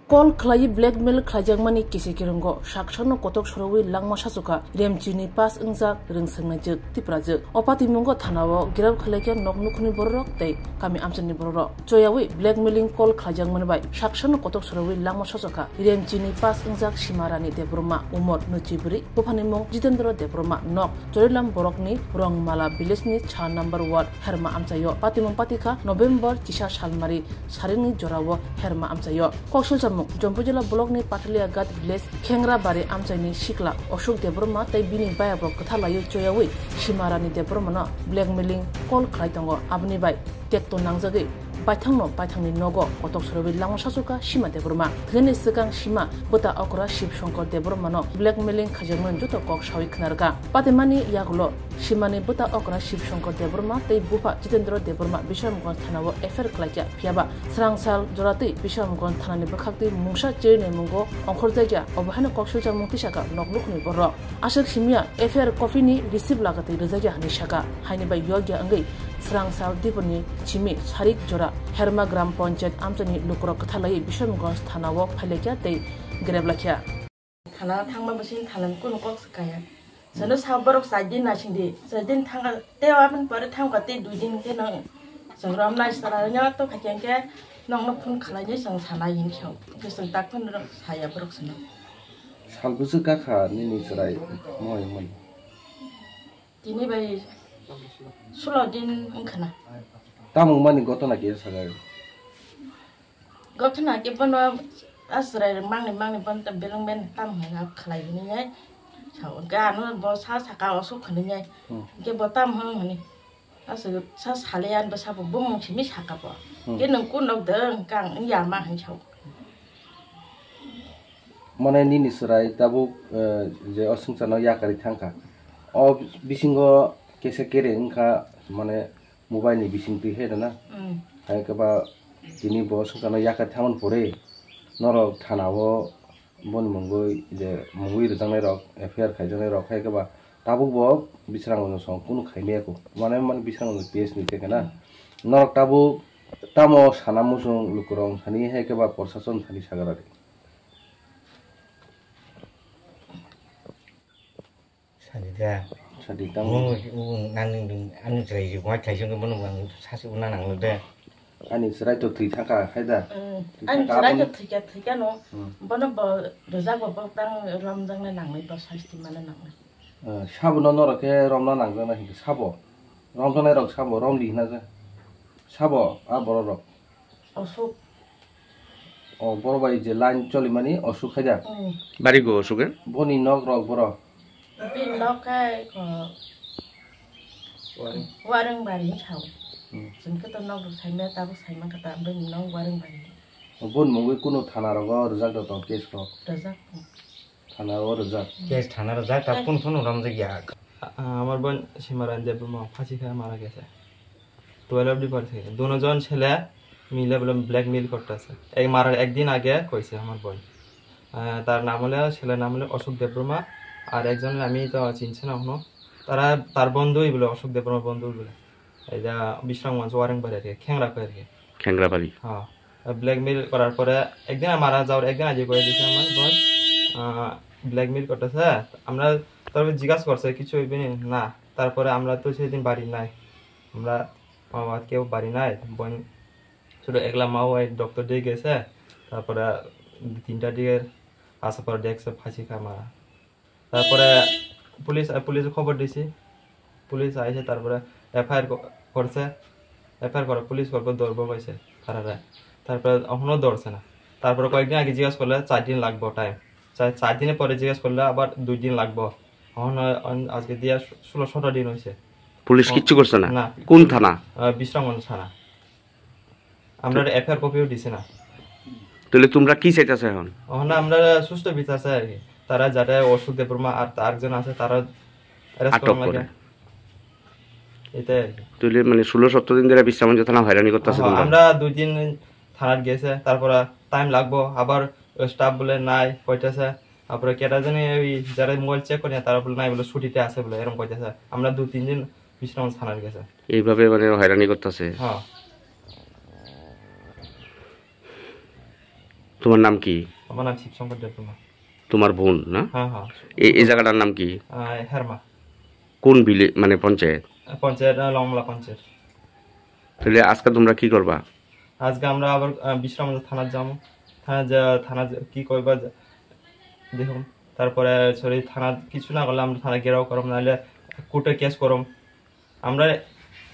Call Clay blackmail Klajangmani Kisekirango, Shakshano Kotok Shorowi Langma Shasuka, Remchini Pass Unzak, Ringsangajik, Tiprajuk, Opati Mungo Tanawo, Girab Kaleka, Noknukuni Borok, Day, Kami Amsani Borok, Joyawi, blackmailing Call Klajangmani by Shakshano Kotok Shorowi Langma Shasuka, Remchini Pass Unzak Shimarani de Broma, Umor Nuchibri, Popanimo, Jitendro de Broma, Nok, Jorilam Borokni, Rong Mala Bilisni, Cha number 1, Herma Amsayo, Patimon Patika, November, Tisha Shalmari, Sarini Jorawo, Herma Amsayo, Koshul Jompujala Bologni Patalia Gat Village, Kengra Bari Amsani Shikla, Oshuk de Broma, Tai Bini Bayabro, Katalayo Joyawi, Shimarani de Bromana, blackmailing, Call Kraitango, Abni Bai, Tekto Nangzagi, Baitangno, Baitangni Nogo, Kotok Sorobi Lang Shasuka, Shima de Broma, Tenisakang Shima, Bota Okra Ship Shonko de Bromano, blackmailing Kajaman Juto Kok Shawi Knarga, Patemani Yagulo, Shimani Bota Okra Ship Shonko de Broma, Tai Bupa, Jitendro de Broma, Bisham Gontanawo, Efer Klaja, Piaba, Srangsal, Jorati, Bisham Gontanani Bakakti, Mungsha Jane Mungo, Onkorzaja, Obahana Kokshuja Mutishaka, Noklukni Boro, Ashak Shimia, Efer Kofini, receive Lagati, Rezaja Nishaka, Hani by Yoga Angi, Srangsal Diponi, Chimi, Sarik Jora, Herma Gram Ponchet, Amtani, Lukro Katalai, Bisham Gonstanawo, Paleka, they Greblakia. Tana Tanga machine, Talan Kunokskaya. So no how Borok Sajin Nashing Day. So didn't Tanga, they haven't put a Tanga, they didn't get on. So Ramla Sarana to Kajanka, no Pun Kalajas and Salayin show. Just a Dakun Haya Broxon. Salbusaka, Nini Sarai, more money. Dini by Sulodin Unkana. Tamu money got on against her. Got on a given as I money bun the billman, Tam have Kalai. So Gano boss has a cow so convenient. Give a tam honey. As a Sas Halian was have a boom, she miss Hakapa. Get no good of the gang, Yama and show. Money Nini Sarai, Tabu, the Osunsano Yakari Tanka. Or Bisingo Kesekere Inka, Money Mobile Bising to Hedana. I about Dini Bosunsano Yaka town for a Noro Tanawo. Bon Mongoi, the Mongui, the Zanero, a fair Kajanero, Hagaba, Tabu Bob, Bisang on the song, Kunu Kaimeko, one man Bisang on the PS Nitekana. Nor Tabu, Tamos, Hanamuson, Lukuron, Hani Hagaba, Porsason, Hani Sagarati. Sadita, Nan, Andre, white Kajan, Sasuna, there. And it's right to Tritaka, Heda. I'm trying to get Tigano, Bonobo, the Zabo Bang, Ramdan and Nami, but 60 man. Shabon or a care, Romlan and Gana, his Sabo. Romtonero Sabo, Romli, Naza. Sabo, Aboro. Also, or Borba is the line jolly money or Sukada. Barigo, sugar? Bonnie Nog Rock Boro. being lokai warung bari chau sun kita nong sai me ta sai ma kata ben nong warung bari bon mongwe kuno thana ro result to case ro result thana ro result case thana result ta কোন কোন রম জায়গা আমার বোন সীমারান দেবমা ফাঁসি খায় মারা গেছে 12 অবধি পড়ছে দুজন ছেলে মিলে বলে ব্ল্যাকমেইল করতেছে এই মারার একদিন আগে কইছে আমার বোন তার নাম হলো ছেলের নাম হলো অশোক দেববর্মা আর একজন আমি তো চিনছি না এখনো তারা তার বন্ধুই বলে অশোক দেববর্মা বন্ধু বলে এইটা বিশ্রামগঞ্জ ওয়ারেংবাড়ি আর খেংরা কই আর খেংরাবাড়ি হ্যাঁ ব্ল্যাকমেইল করার পরে একদিন মারা যাওয়ার একদিন আগে কই দিছে আমার বোন ব্ল্যাকমেইল করতেছে আমরা তবে জিজ্ঞাসা করছে কিছু হইবে না তারপরে আমরা তো সেদিন বাড়ি নাই আমরা বাবা কেউ বাড়ি নাই বোন শুধু একলা মাও এই ডক্টর দিয়ে গেছে তারপরে 3টা দিকে আসার পর দেখছে ফাঁসি খায় মারা তারপরে পুলিশ খবর দিছি পুলিশ আইছে তারপরে এফআইআর করছে এফআইআর করে পুলিশ করবে ধরবো কইছে কারারে তারপরে এখনো ধরছে না তারপরে কয়েকদিন আগে জিজ্ঞাসা করলে 4 দিন লাগবে টাইম 4 দিনের পরে জিজ্ঞাসা করলে আবার 2 দিন লাগবে এখন আজকে দিয়া 16-17 দিন হইছে পুলিশ কিচ্ছু করছে না কোন থানা বিশ্রামগঞ্জ থানা আমরা এফআইআর কপিও দিছি না তাহলে তোমরা কি চাইতাছ এখন আমরা সুষ্ঠু বিচার চাই আর কি তারা যারা অশোক দেববর্মা আর আরেকজন আছে তারা অ্যারেস্ট করা লাগে এটাই তাহলে মানে 16-17 দিন ধরে বিশ্রামগঞ্জ থানা হয়রানি করতেছে আমরা 2 দিন থানার গেছে তারপরে টাইম লাগবো আবার স্টাফ বলে নাই কইতাছে তারপরে কেটা জানি ওই যারা মোবাইল চেক করে তারা বলে নাই বলে ছুটিতে আছে বলে এরকম কইতাছে আমরা 2-3 দিন বিশ্রামগঞ্জ থানার গেছে এইভাবে মানে হয়রানি করতেছে হ্যাঁ তোমার নাম কি? আমার নাম শিবশঙ্কর দেববর্মা। তোমার বোন না? হ্যাঁ হ্যাঁ। এই জায়গাটার নাম কি? হেরমা। কোন বিলে মানে পঞ্চায়েত? পঞ্চায়েত লংলা পঞ্চায়েত। তাহলে আজকে তোমরা কি করবা? আজকে আমরা আবার বিশ্রাম থানার যাবো। থানা কি করবা দেখুন, তারপরে সরি থানা কিছু না করলে আমরা থানা ঘেরাও করম, নাহলে কোর্টে কেস করম। আমরা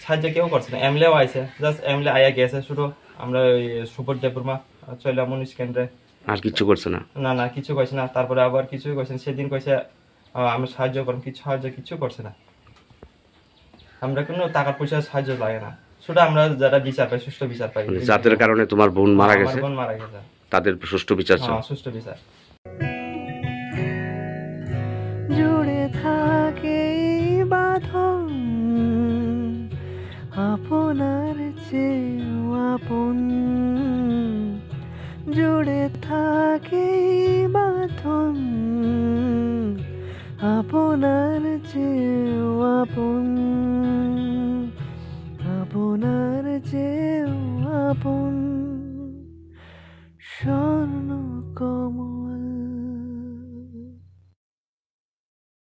সাহায্য কেউ করছে না, এমএলএও আইছে, জাস্ট এমএলএ আয়া গেছে শুধু। আমরা ওই সুপর দেববর্মা চলে মনীষ কেন্দ্রে। আর কিছু করছে না? না না কিছু কইছে না। তারপরে আবার কিছুই কইছে না। সেদিন কইছে আমরা সাহায্য করম, কিছু করছে না। আমরা কোনো টাকা পয়সা সাহায্য লাগে না, শুধু আমরা যারা বিচার পাই, সুষ্ঠু বিচার পাই। যাদের কারণে তোমার বোন মারা গেছে, বোন মারা গেছে, তাদের সুষ্ঠু বিচার চাও? হ্যাঁ, সুষ্ঠু বিচার। জুড়ে থাকে বাঁধন আপনার চেয়েও আপন, জুড়ে থাকে বাঁধন আপনার চেয়েও আপন, আপনার চেয়েও আপন।